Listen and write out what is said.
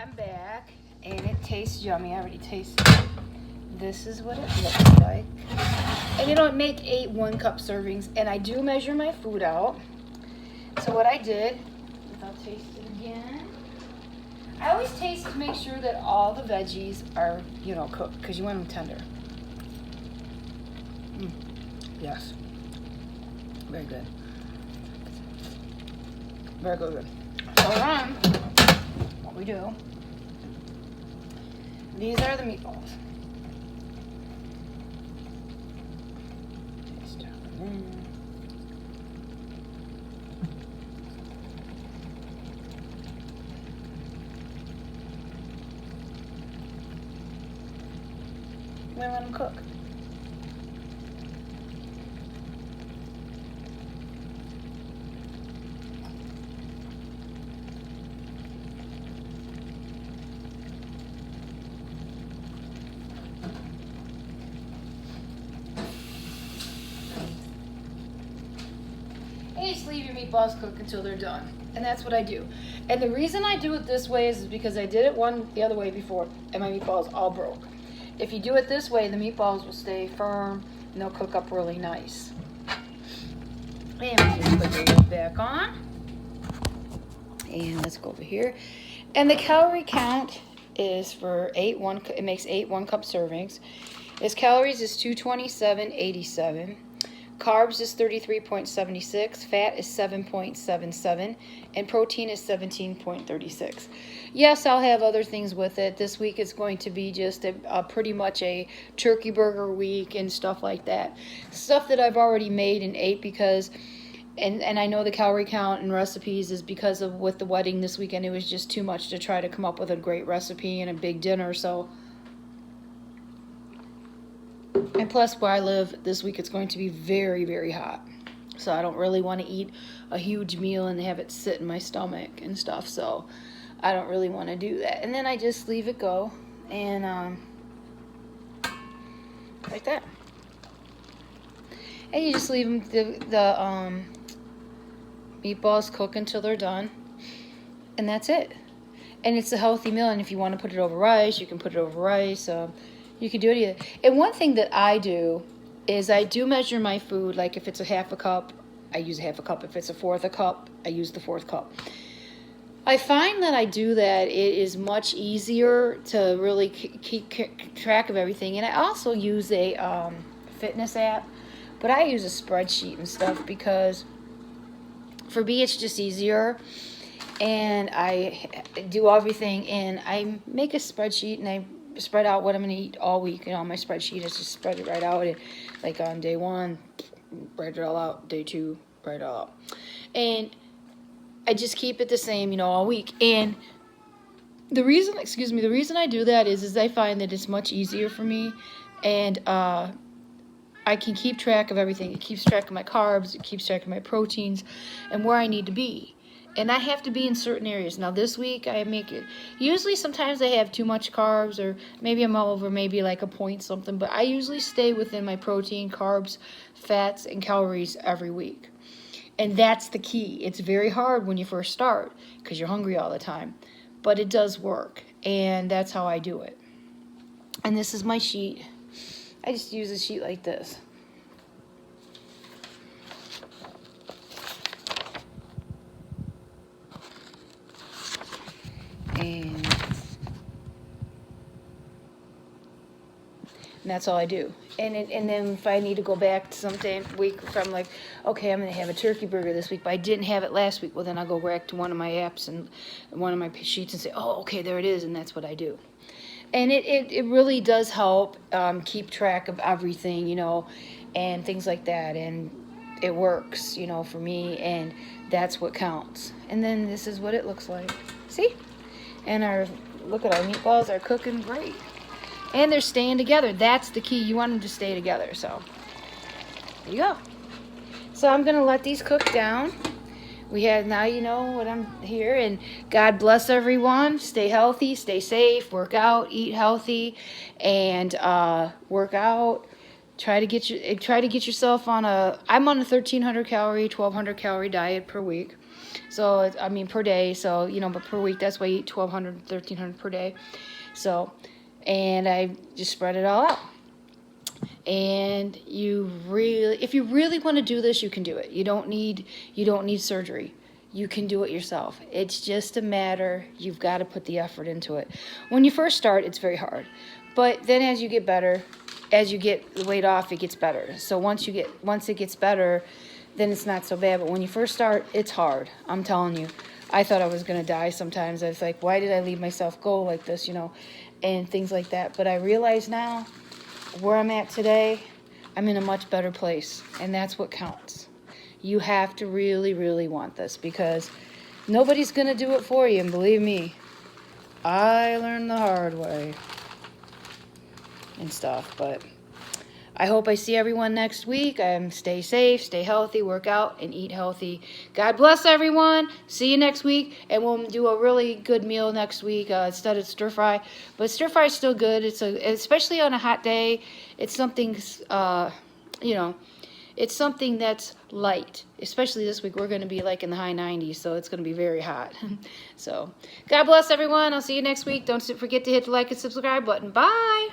I'm back, and it tastes yummy. I already tasted it. This is what it looks like. And you don't make 8 1-cup servings, and I do measure my food out. So what I did is I'll taste it again. I always taste to make sure that all the veggies are, cooked, because you want them tender. Yes. Very good. Very good. So then, what we do, these are the meatballs. Just drop them in. We let them cook. And you just leave your meatballs cook until they're done. And that's what I do. And the reason I do it this way is because I did it the other way before, and my meatballs all broke. If you do it this way, the meatballs will stay firm and they'll cook up really nice. And we just put the lid back on. And let's go over here. And the calorie count is for it makes 8 1-cup servings. Its calories is 227.87. Carbs is 33.76, fat is 7.77, and protein is 17.36. Yes, I'll have other things with it. This week it's going to be just pretty much a turkey burger week and stuff like that. Stuff that I've already made and ate because, and I know the calorie count and recipes is because of with the wedding this weekend, it was just too much to try to come up with a great recipe and a big dinner, so. And plus, where I live this week, it's going to be very, very hot. So I don't really want to eat a huge meal and have it sit in my stomach and stuff. So I don't really want to do that. And then I just leave it go. And like that. And you just leave them, the meatballs cook until they're done. And that's it. And it's a healthy meal. And if you want to put it over rice, you can put it over rice. You can do it either. And one thing that I do is I do measure my food. Like if it's a half a cup, I use a half a cup. If it's a fourth a cup, I use the fourth cup. I find that I do that. It is much easier to really keep track of everything. And I also use a fitness app. But I use a spreadsheet and stuff because for me it's just easier. And I do everything. And I make a spreadsheet and I spread out what I'm going to eat all week. And on my spreadsheet, it's just spread it right out. Like on day 1, write it all out. Day 2, write it all out. And I just keep it the same, all week. And the reason I do that is I find that it's much easier for me. And I can keep track of everything. It keeps track of my carbs. It keeps track of my proteins and where I need to be. And I have to be in certain areas. Now this week I make it, usually sometimes I have too much carbs or maybe I'm all over maybe like a point something, but I usually stay within my protein, carbs, fats, and calories every week. And that's the key. It's very hard when you first start because you're hungry all the time, but it does work. And that's how I do it. And this is my sheet. I just use a sheet like this. And that's all I do. And then if I need to go back to some week, if I'm like, okay, I'm going to have a turkey burger this week, but I didn't have it last week, well, then I'll go back to one of my apps and one of my sheets and say, oh, okay, there it is, and that's what I do. And it really does help keep track of everything, and things like that. And it works, for me, and that's what counts. And then this is what it looks like. See? And look at our meatballs are cooking great. And they're staying together. That's the key. You want them to stay together. So, there you go. So I'm going to let these cook down. Now you know what I'm here. And God bless everyone. Stay healthy. Stay safe. Work out. Eat healthy. And work out. Try to get yourself on I'm on a 1,300 calorie, 1,200 calorie diet per week. So I mean per day. So you know, but per week, that's why I eat 1,200, 1,300 per day. So, and I just spread it all out. And if you really want to do this, you can do it. You don't need surgery. You can do it yourself. It's just a matter, you've got to put the effort into it. When you first start, it's very hard. But then as you get better, as you get the weight off, it gets better. So once it gets better, then it's not so bad. But when you first start, it's hard. I'm telling you. I thought I was going to die sometimes. I was like, why did I leave myself go like this, you know, and things like that. But I realize now, where I'm at today, I'm in a much better place. And that's what counts. You have to really, really want this, because nobody's going to do it for you. And believe me, I learned the hard way and stuff. But I hope I see everyone next week. Stay safe, stay healthy, work out, and eat healthy. God bless everyone. See you next week. And we'll do a really good meal next week instead of stir fry. But stir fry is still good. Especially on a hot day. It's something, you know, it's something that's light. Especially this week, we're going to be like in the high 90s, so it's going to be very hot. So, God bless everyone. I'll see you next week. Don't forget to hit the like and subscribe button. Bye.